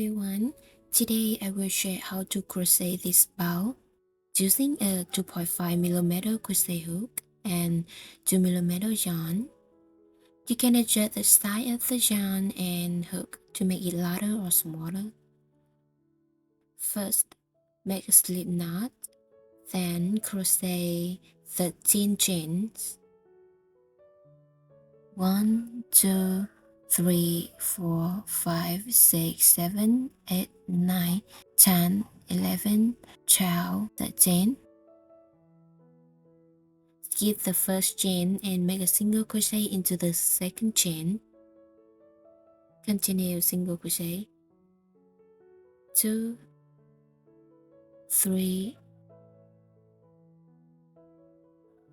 everyone, today I will share how to crochet this bow using a 2.5mm crochet hook and 2mm yarn. You can adjust the size of the yarn and hook to make it larger or smaller. First, make a slip knot, then crochet 13 chains. 1, 2, 3, 4, 5, 6, 7, 8, 9, 10, 11, 12, 13. Skip the first chain and make a single crochet into the second chain. Continue single crochet. 2, 3,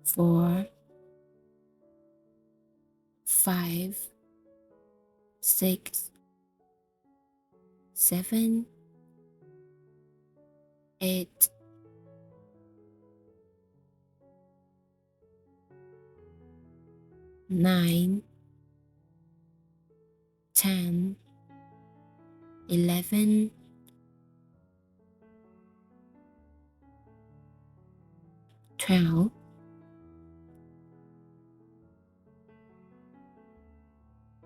4, 5, 6, 7, 8, 9, 10, 11, 12.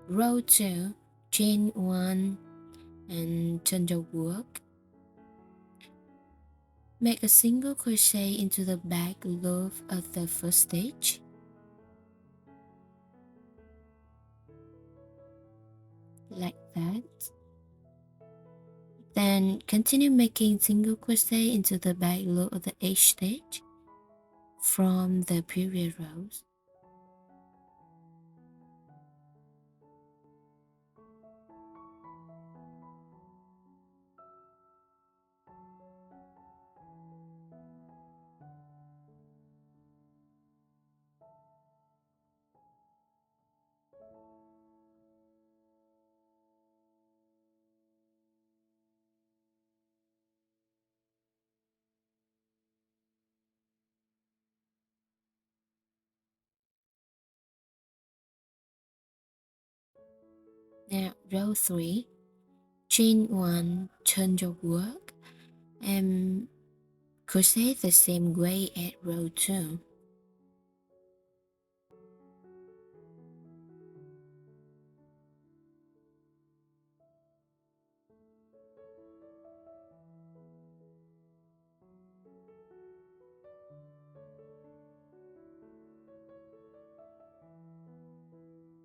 Row 2, chain 1 and turn your work. Make a single crochet into the back loop of the first stitch. Like that. Then continue making single crochet into the back loop of the H stitch from the previous rows. Now row 3, chain 1, turn your work and crochet the same way at row 2.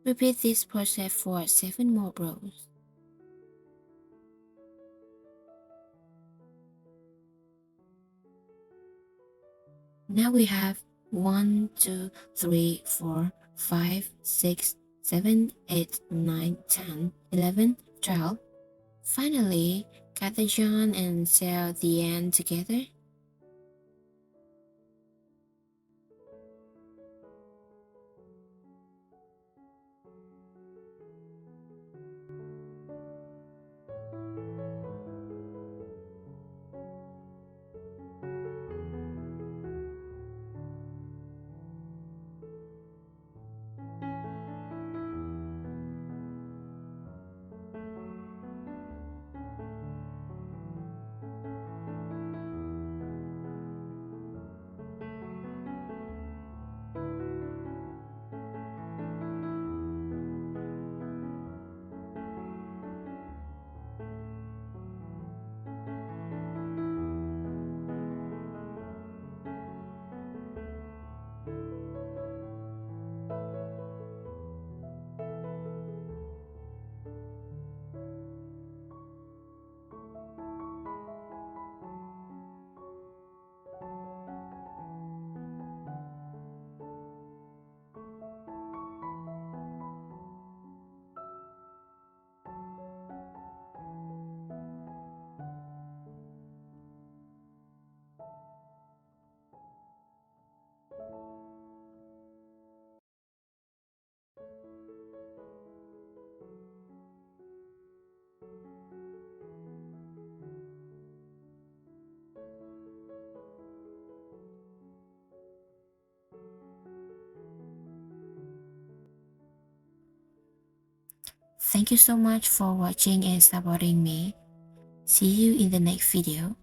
Repeat this process for 7 more rows. Now we have 1, 2, 3, 4, 5, 6, 7, 8, 9, 10, 11, 12. Finally, cut the yarn and sew the end together. Thank you so much for watching and supporting me. See you in the next video.